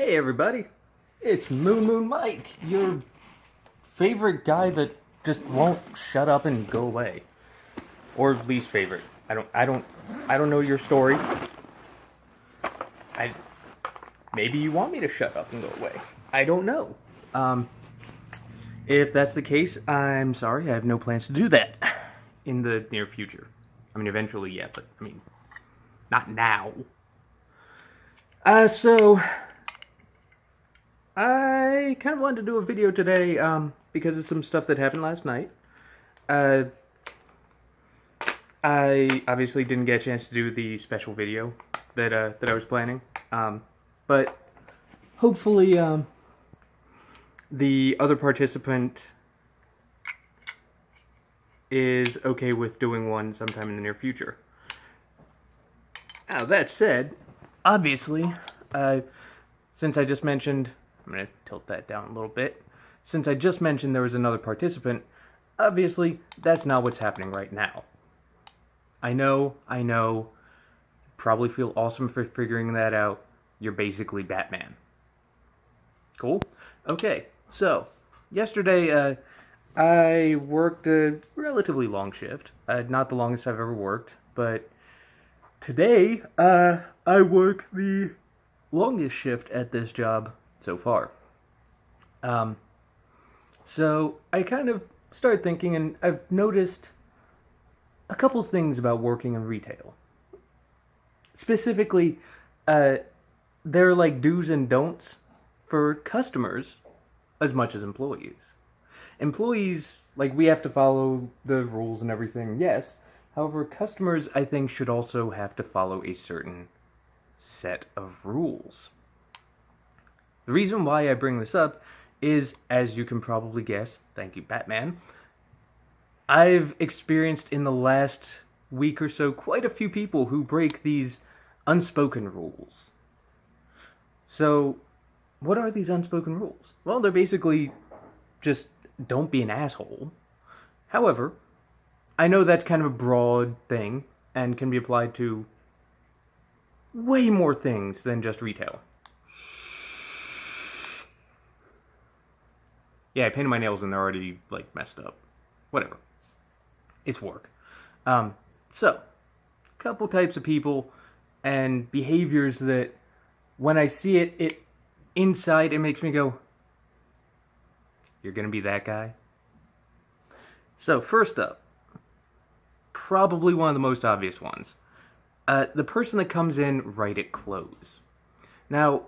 Hey everybody, it's Moon Mike, your favorite guy that just won't shut up and go away, or least favorite. I don't know your story. I maybe you want me to shut up and go away. I don't know. Um, if that's the case, I'm sorry. I have no plans to do that in the near future. I mean, eventually, yeah, but I mean, not now. So I kind of wanted to do a video today because of some stuff that happened last night. I obviously didn't get a chance to do the special video that I was planning, but hopefully the other participant is okay with doing one sometime in the near future. Now that said, obviously, since I just mentioned, I'm going to tilt that down a little bit. Since I just mentioned there was another participant, obviously, that's not what's happening right now. I know, probably feel awesome for figuring that out. You're basically Batman. Cool? Okay, so, yesterday, I worked a relatively long shift. Not the longest I've ever worked, but today, I work the longest shift at this job so far. So I kind of started thinking, and I've noticed a couple things about working in retail. Specifically, there are like do's and don'ts for customers as much as employees. Employees, like, we have to follow the rules and everything, yes. However, customers, I think, should also have to follow a certain set of rules. The reason why I bring this up is, as you can probably guess, thank you, Batman, I've experienced in the last week or so quite a few people who break these unspoken rules. So, what are these unspoken rules? Well, they're basically just don't be an asshole. However, I know that's kind of a broad thing and can be applied to way more things than just retail. Yeah, I painted my nails and they're already, like, messed up. Whatever. It's work. So, couple types of people and behaviors that when I see it inside, it makes me go, you're gonna be that guy? So, first up, probably one of the most obvious ones. The person that comes in right at close. Now,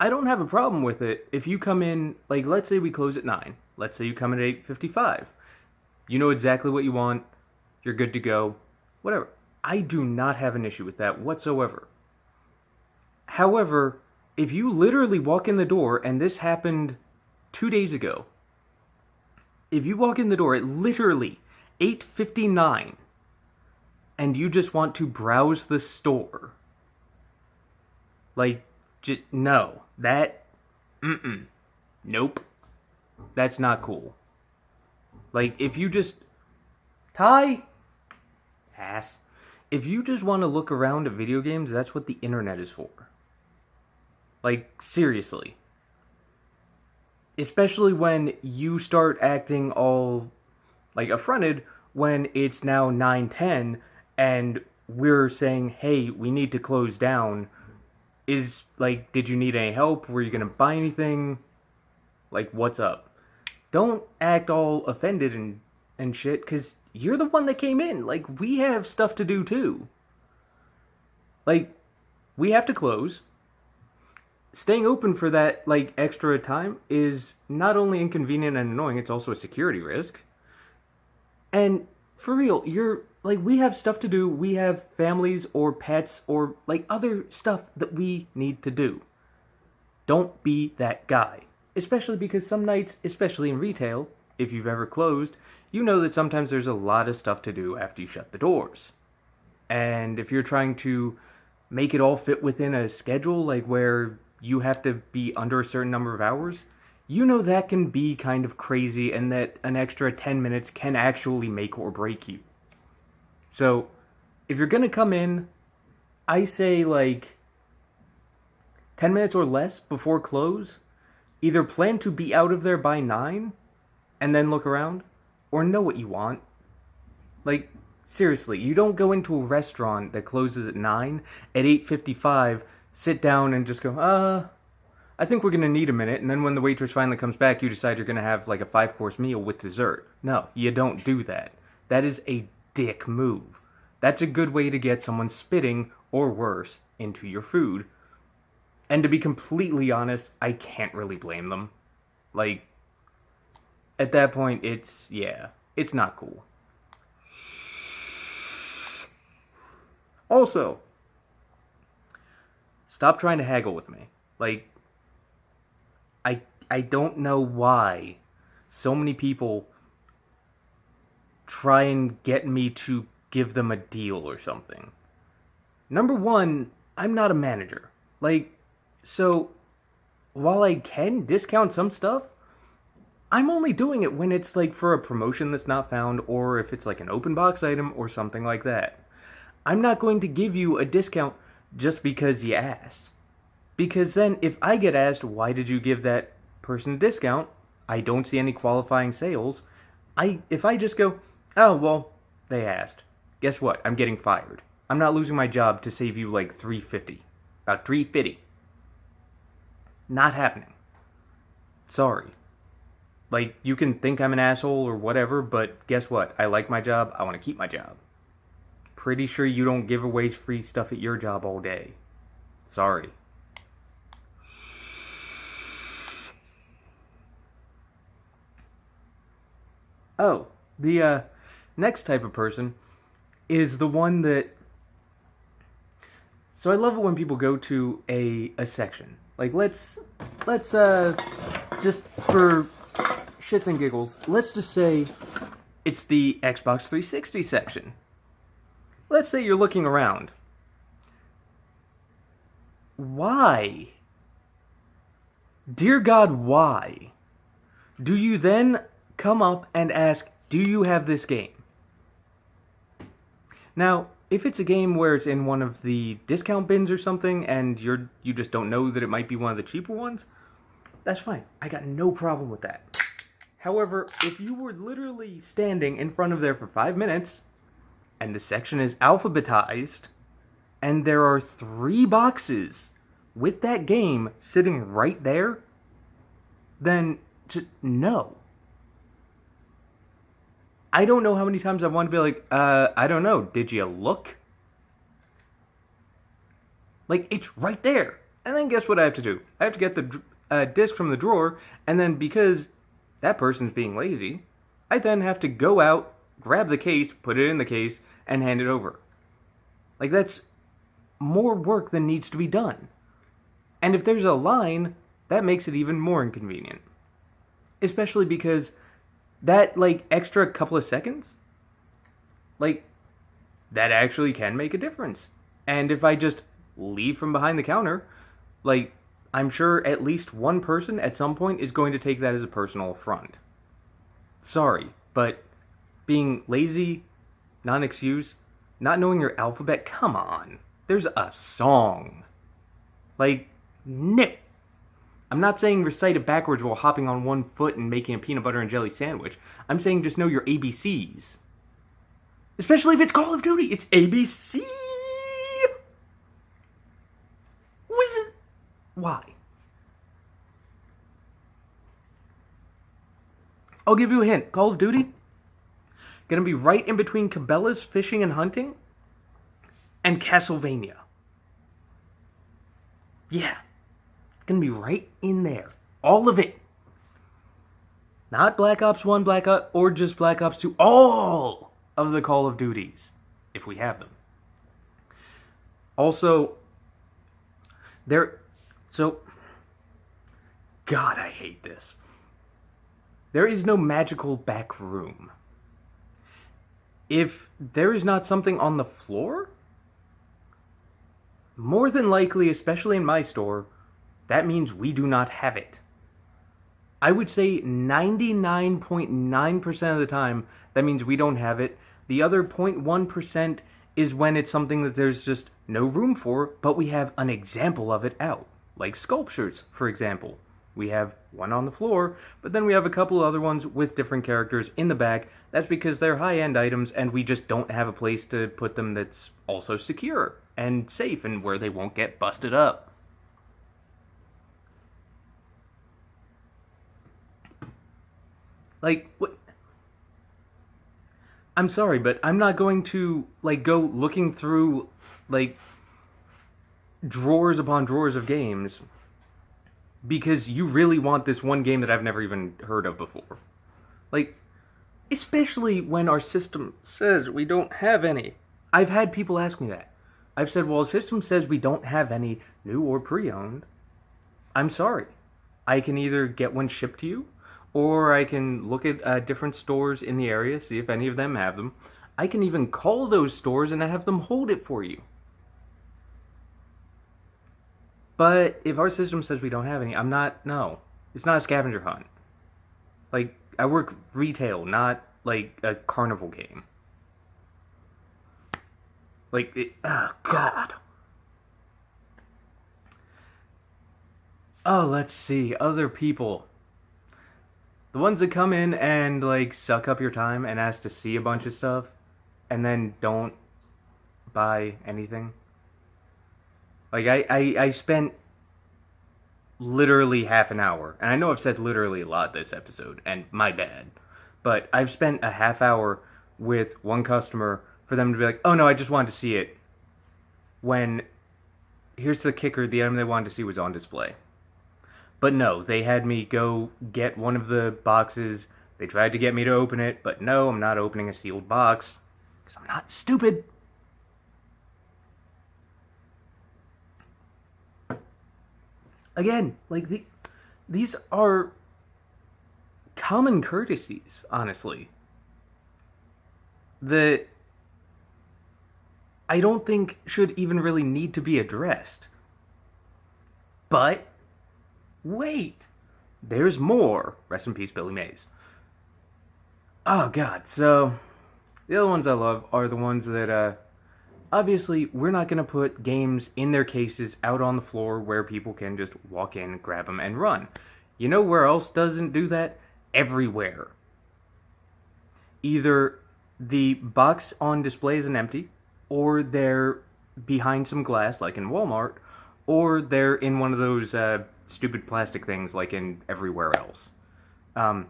I don't have a problem with it if you come in, like, let's say we close at 9. Let's say you come in at 8:55. You know exactly what you want. You're good to go. Whatever. I do not have an issue with that whatsoever. However, if you literally walk in the door, and this happened 2 days ago, if you walk in the door at literally 8:59, and you just want to browse the store, like, no, nope, that's not cool. Like, if you just, ass, if you just want to look around at video games, that's what the internet is for. Like, seriously. Especially when you start acting all, like, affronted when it's now 9:10 and we're saying, hey, we need to close down. Is, like, did you need any help? Were you gonna buy anything? Like, what's up? Don't act all offended and shit, because you're the one that came in. Like, we have stuff to do too. Like, we have to close. Staying open for that, like, extra time is not only inconvenient and annoying, it's also a security risk. And for real, we have stuff to do. We have families or pets or, like, other stuff that we need to do. Don't be that guy. Especially because some nights, especially in retail, if you've ever closed, you know that sometimes there's a lot of stuff to do after you shut the doors. And if you're trying to make it all fit within a schedule, like where you have to be under a certain number of hours, you know that can be kind of crazy and that an extra 10 minutes can actually make or break you. So, if you're gonna come in, I say, like, 10 minutes or less before close, either plan to be out of there by 9 and then look around, or know what you want. Like, seriously, you don't go into a restaurant that closes at 9, at 8:55, sit down and just go, I think we're going to need a minute, and then when the waitress finally comes back, you decide you're going to have like a 5-course meal with dessert. No, you don't do that. That is a dick move. That's a good way to get someone spitting, or worse, into your food. And to be completely honest, I can't really blame them. Like, at that point, it's not cool. Also, stop trying to haggle with me. Like, I don't know why so many people try and get me to give them a deal or something. Number one, I'm not a manager. Like, so, while I can discount some stuff, I'm only doing it when it's like for a promotion that's not found, or if it's like an open box item or something like that. I'm not going to give you a discount just because you asked. Because then if I get asked, why did you give that person a discount? I don't see any qualifying sales. If I just go, oh, well, they asked. Guess what? I'm getting fired. I'm not losing my job to save you like $3.50. About $3.50. Not happening. Sorry. Like, you can think I'm an asshole or whatever, but guess what? I like my job. I want to keep my job. Pretty sure you don't give away free stuff at your job all day. Sorry. Oh, the next type of person is the one that... So I love it when people go to a section. Like, let's just for shits and giggles, let's just say it's the Xbox 360 section. Let's say you're looking around. Why? Dear God, why? Do you then come up and ask, do you have this game? Now, if it's a game where it's in one of the discount bins or something, and you just don't know that it might be one of the cheaper ones, that's fine. I got no problem with that. However, if you were literally standing in front of there for 5 minutes, and the section is alphabetized, and there are 3 boxes with that game sitting right there, then just no. I don't know how many times I've wanted to be like, I don't know, did you look? Like, it's right there. And then guess what I have to do? I have to get the disc from the drawer, and then because that person's being lazy, I then have to go out, grab the case, put it in the case, and hand it over. Like, that's more work than needs to be done. And if there's a line, that makes it even more inconvenient. Especially because that, like, extra couple of seconds, like, that actually can make a difference. And if I just leave from behind the counter, like, I'm sure at least one person at some point is going to take that as a personal affront. Sorry, but being lazy, not an excuse, not knowing your alphabet, come on. There's a song. Like, no. I'm not saying recite it backwards while hopping on one foot and making a peanut butter and jelly sandwich. I'm saying just know your ABCs. Especially if it's Call of Duty. It's ABC. Why? I'll give you a hint. Call of Duty, gonna be right in between Cabela's Fishing and Hunting and Castlevania. Yeah. Gonna be right in there. All of it. Not Black Ops 1, Black Ops, or just Black Ops 2. All of the Call of Duties, if we have them. Also, God, I hate this. There is no magical back room. If there is not something on the floor, more than likely, especially in my store, that means we do not have it. I would say 99.9% of the time, that means we don't have it. The other 0.1% is when it's something that there's just no room for, but we have an example of it out. like sculptures, for example. We have one on the floor, but then we have a couple other ones with different characters in the back. That's because they're high-end items, and we just don't have a place to put them that's also secure and safe and where they won't get busted up. Like, what? I'm sorry, but I'm not going to, like, go looking through, like, drawers upon drawers of games because you really want this one game that I've never even heard of before. Like, especially when our system says we don't have any. I've had people ask me that. I've said, well, the system says we don't have any new or pre-owned. I'm sorry. I can either get one shipped to you, or I can look at different stores in the area, see if any of them have them. I can even call those stores and have them hold it for you. But if our system says we don't have any, no. It's not a scavenger hunt. Like, I work retail, not, like, a carnival game. Like, oh, God. Oh, let's see, other people. The ones that come in and, like, suck up your time and ask to see a bunch of stuff, and then don't buy anything. Like, I spent literally half an hour, and I know I've said literally a lot this episode, and my bad, but I've spent a half hour with one customer for them to be like, oh no, I just wanted to see it, when, here's the kicker, the item they wanted to see was on display. But no, they had me go get one of the boxes. They tried to get me to open it, but no, I'm not opening a sealed box. Because I'm not stupid. Again, like, these are common courtesies, honestly. That I don't think should even really need to be addressed. But wait, there's more. Rest in peace, Billy Mays. Oh, God. So, the other ones I love are the ones that, obviously, we're not going to put games in their cases out on the floor where people can just walk in, grab them, and run. You know where else doesn't do that? Everywhere. Either the box on display isn't empty, or they're behind some glass, like in Walmart, or they're in one of those, stupid plastic things like in everywhere else. I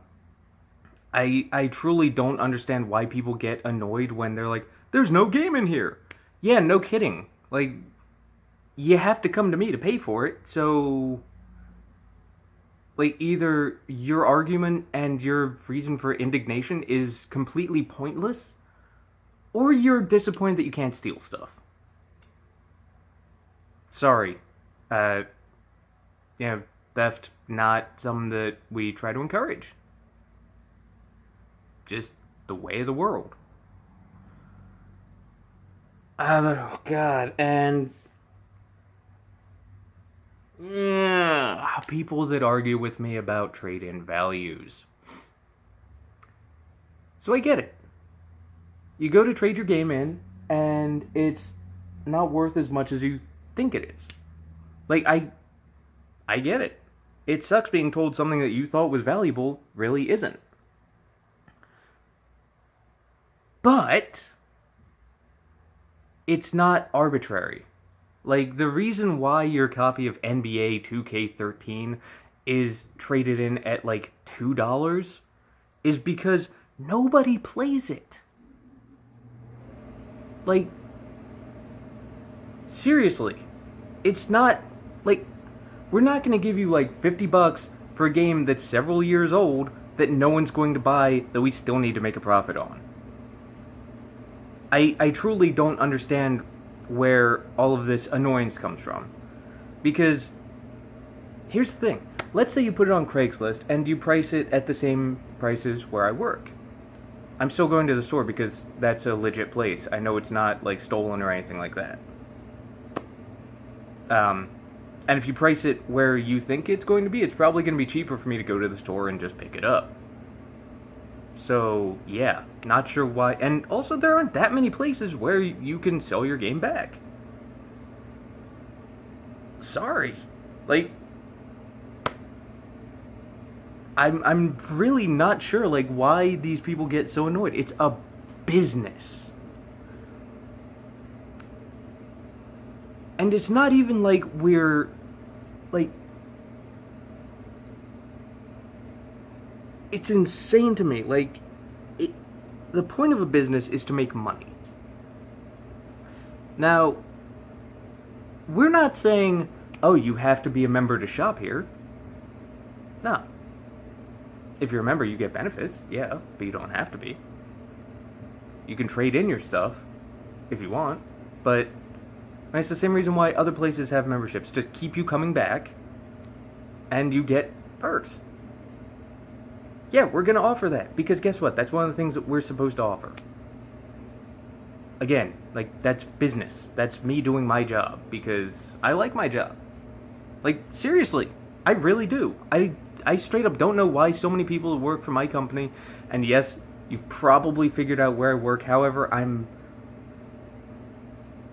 truly don't understand why people get annoyed when they're like, there's no game in here. Yeah, no kidding. Like, you have to come to me to pay for it, so, like, either your argument and your reason for indignation is completely pointless, or you're disappointed that you can't steal stuff. Sorry. Theft, not something that we try to encourage. Just the way of the world. Oh, God, and people that argue with me about trade-in values. So I get it. You go to trade your game in, and it's not worth as much as you think it is. Like, I get it. It sucks being told something that you thought was valuable really isn't. But it's not arbitrary. Like, the reason why your copy of NBA 2K13 is traded in at, like, $2 is because nobody plays it. Like, seriously. It's not, like, we're not going to give you, like, $50 for a game that's several years old that no one's going to buy that we still need to make a profit on. I truly don't understand where all of this annoyance comes from. Because, here's the thing. Let's say you put it on Craigslist and you price it at the same prices where I work. I'm still going to the store because that's a legit place. I know it's not, like, stolen or anything like that. And if you price it where you think it's going to be, it's probably going to be cheaper for me to go to the store and just pick it up. So, yeah, not sure why. And also, there aren't that many places where you can sell your game back. Sorry. Like, I'm really not sure, like, why these people get so annoyed. It's a business. And it's not even like we're, like, it's insane to me. Like, the point of a business is to make money. Now, we're not saying, oh, you have to be a member to shop here. No. If you're a member, you get benefits, yeah, but you don't have to be. You can trade in your stuff if you want, but it's the same reason why other places have memberships, to keep you coming back, and you get perks. Yeah, we're going to offer that, because guess what? That's one of the things that we're supposed to offer. Again, like, that's business. That's me doing my job, because I like my job. Like, seriously, I really do. I straight up don't know why so many people work for my company, and yes, you've probably figured out where I work. However, I'm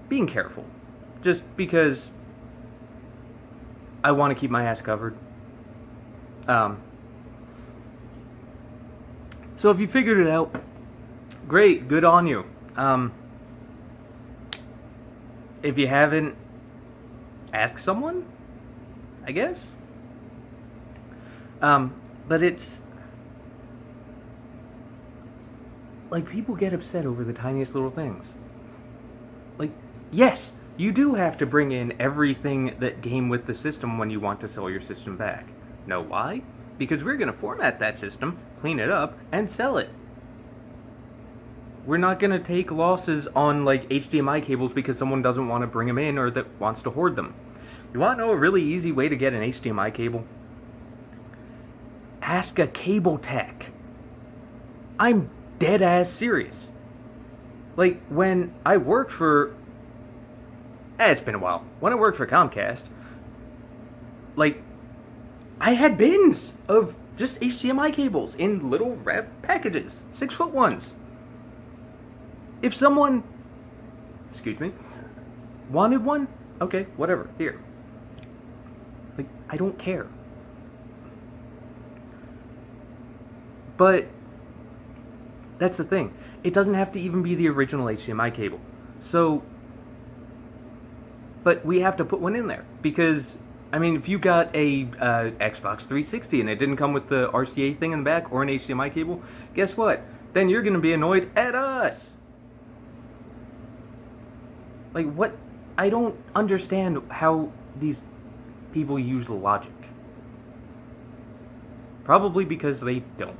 being careful, just because I want to keep my ass covered. So if you figured it out, great, good on you. If you haven't, ask someone, I guess. But it's like, people get upset over the tiniest little things. Like, yes, you do have to bring in everything that came with the system when you want to sell your system back. Know why? Because we're going to format that system, clean it up, and sell it. We're not going to take losses on, like, HDMI cables because someone doesn't want to bring them in or that wants to hoard them. You want to know a really easy way to get an HDMI cable? Ask a cable tech. I'm dead ass serious. Like, when I worked for... it's been a while. When I worked for Comcast, like, I had bins of just HDMI cables in little wrapped packages. 6-foot ones. If someone, excuse me, wanted one, okay, whatever, here. Like, I don't care. But that's the thing. It doesn't have to even be the original HDMI cable. So, but we have to put one in there. Because, I mean, if you got a Xbox 360 and it didn't come with the RCA thing in the back or an HDMI cable, guess what? Then you're going to be annoyed at us. Like, what? I don't understand how these people use logic. Probably because they don't.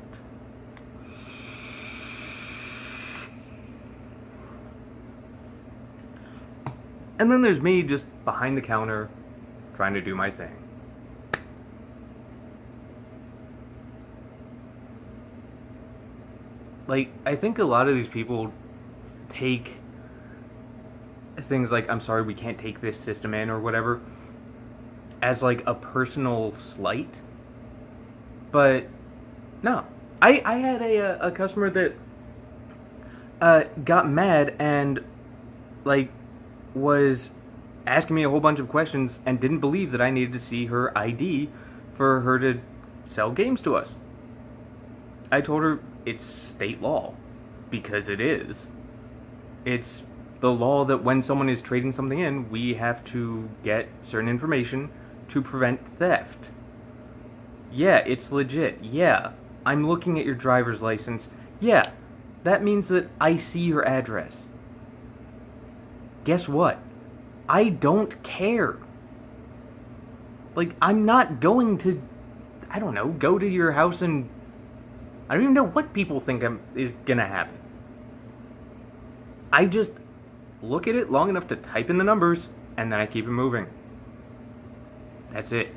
And then there's me just behind the counter, trying to do my thing. Like, I think a lot of these people take things like, I'm sorry, we can't take this system in, or whatever, as, like, a personal slight. But, no. I had a customer that got mad and, like, was asking me a whole bunch of questions and didn't believe that I needed to see her ID for her to sell games to us. I told her it's state law, because it is. It's the law that when someone is trading something in, we have to get certain information to prevent theft. Yeah, it's legit. Yeah, I'm looking at your driver's license. Yeah, that means that I see your address. Guess what? I don't care. Like, I'm not going to, I don't know, go to your house and... I don't even know what people think is gonna happen. I just look at it long enough to type in the numbers, and then I keep it moving. That's it.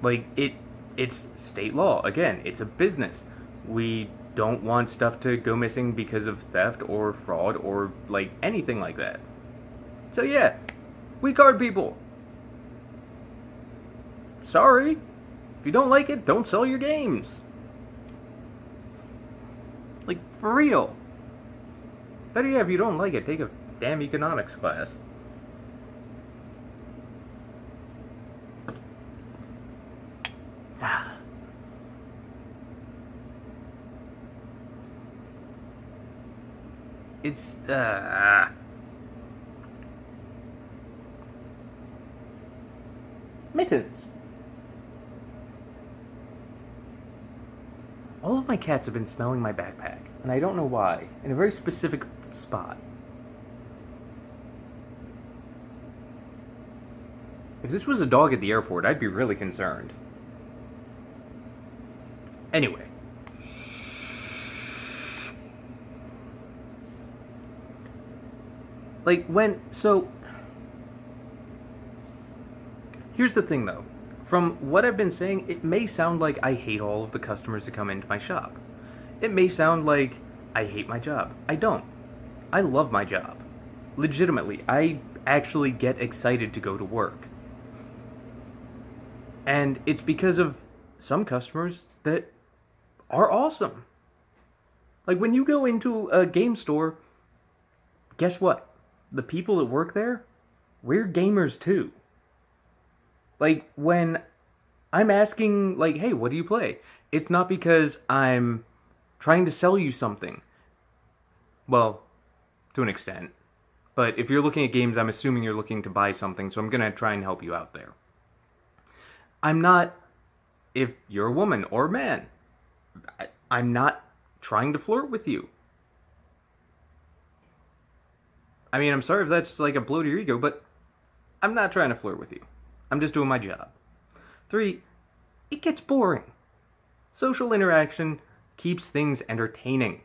Like, it's state law. Again, it's a business. We don't want stuff to go missing because of theft or fraud or, like, anything like that. So yeah, we card people. Sorry. If you don't like it, don't sell your games. Like, for real. Better yet, if you don't like it, take a damn economics class. It's mittens. All of my cats have been smelling my backpack, and I don't know why, in a very specific spot. If this was a dog at the airport, I'd be really concerned. Anyway. Here's the thing though. From what I've been saying, it may sound like I hate all of the customers that come into my shop. It may sound like I hate my job. I don't. I love my job. Legitimately, I actually get excited to go to work. And it's because of some customers that are awesome. Like when you go into a game store, guess what? The people that work there, we're gamers too. Like, when I'm asking, like, hey, what do you play? It's not because I'm trying to sell you something. Well, to an extent. But if you're looking at games, I'm assuming you're looking to buy something, so I'm going to try and help you out there. I'm not, if you're a woman or a man, I'm not trying to flirt with you. I mean, I'm sorry if that's like a blow to your ego, but I'm not trying to flirt with you. I'm just doing my job. 3, it gets boring. Social interaction keeps things entertaining.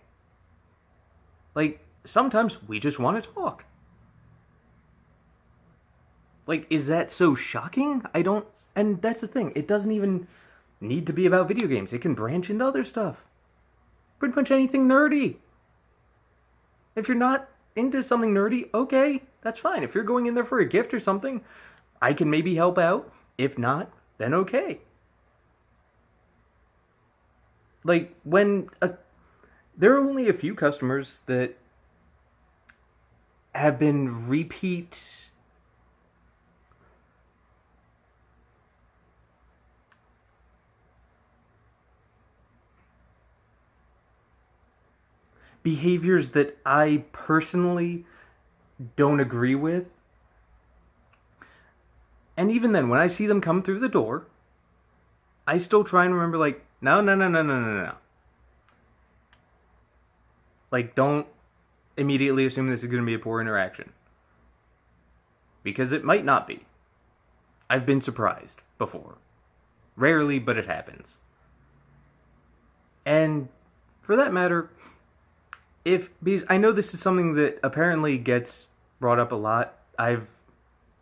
Like, sometimes we just want to talk. Like, is that so shocking? And that's the thing. It doesn't even need to be about video games. It can branch into other stuff. Pretty much anything nerdy. If you're not into something nerdy, okay, that's fine. If you're going in there for a gift or something, I can maybe help out. If not, then okay. Like, there are only a few customers that have been repeat behaviors that I personally don't agree with. And even then, when I see them come through the door, I still try and remember, like, no. Like, don't immediately assume this is going to be a poor interaction. Because it might not be. I've been surprised before. Rarely, but it happens. And for that matter, because I know this is something that apparently gets brought up a lot. I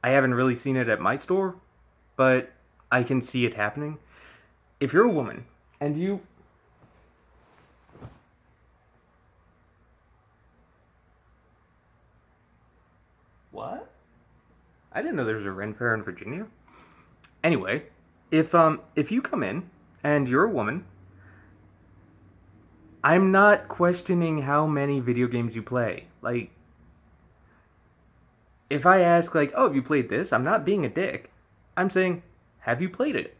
haven't really seen it at my store, but I can see it happening. If you're a woman and you... What? I didn't know there was a Ren Fair in Virginia. Anyway, if you come in and you're a woman, I'm not questioning how many video games you play. Like, if I ask, like, oh, have you played this? I'm not being a dick. I'm saying, have you played it?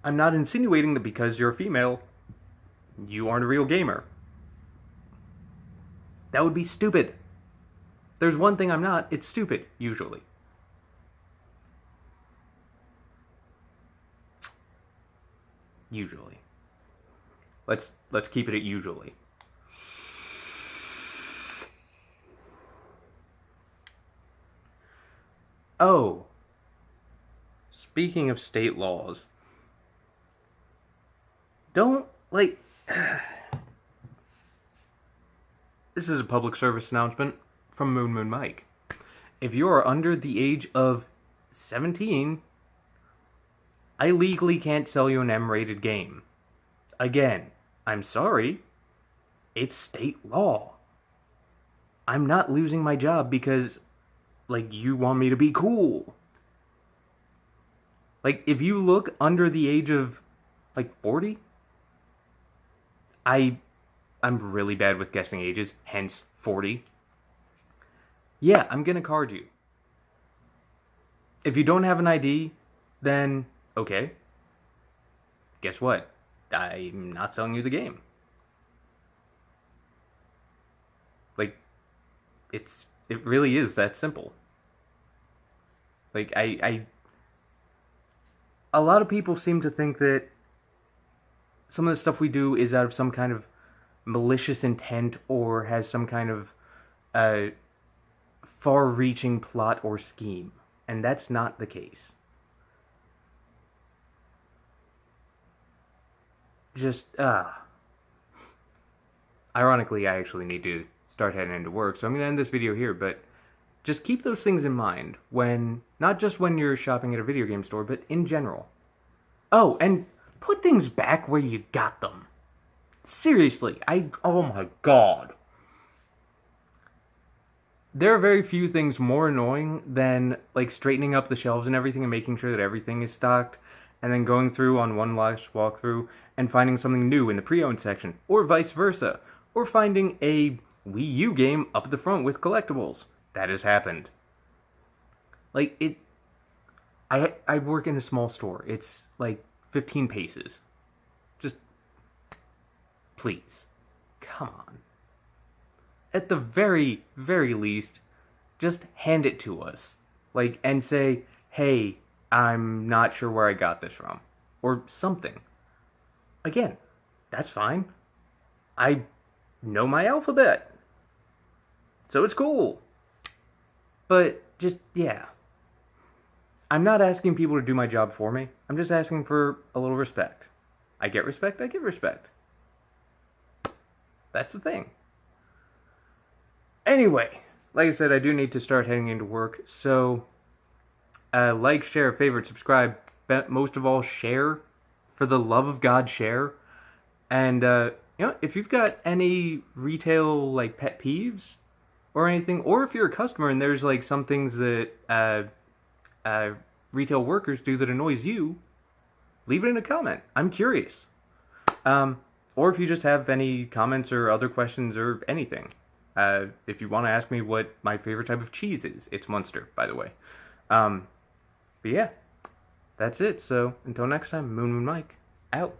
I'm not insinuating that because you're a female, you aren't a real gamer. That would be stupid. There's one thing I'm not, it's stupid, usually. Usually. Let's keep it at usually. Oh. Speaking of state laws. Don't, like... This is a public service announcement from Moon Mike. If you are under the age of 17, I legally can't sell you an M-rated game. Again, I'm sorry. It's state law. I'm not losing my job because, like, you want me to be cool. Like, if you look under the age of, like, 40, I'm really bad with guessing ages, hence 40. Yeah, I'm gonna card you. If you don't have an ID, then, okay. Guess what? I'm not selling you the game. It really is that simple. Like a lot of people seem to think that some of the stuff we do is out of some kind of malicious intent or has some kind of uh, far-reaching plot or scheme, and that's not the case. Just ironically, I actually need to start heading into work, so I'm gonna end this video here. But just keep those things in mind when, not just when you're shopping at a video game store, but in general. Oh, and put things back where you got them. Seriously, oh my god. There are very few things more annoying than, like, straightening up the shelves and everything and making sure that everything is stocked, and then going through on one last walkthrough and finding something new in the pre-owned section, or vice versa, or finding a Wii U game up at the front with collectibles. That has happened. Like, I work in a small store. It's like 15 paces. Just, please, come on. At the very, very least, just hand it to us. Like, and say, hey, I'm not sure where I got this from. Or something. Again, that's fine. I know my alphabet. So it's cool. But just, yeah. I'm not asking people to do my job for me. I'm just asking for a little respect. I get respect, I give respect. That's the thing. Anyway, like I said, I do need to start heading into work, so like, share, favorite, subscribe, but most of all, share. For the love of God, share. And, if you've got any retail, like, pet peeves or anything, or if you're a customer and there's, like, some things that retail workers do that annoys you, leave it in a comment. I'm curious. Or if you just have any comments or other questions or anything. If you want to ask me what my favorite type of cheese is, it's Munster, by the way. But yeah, that's it. So until next time, Moon Mike, out.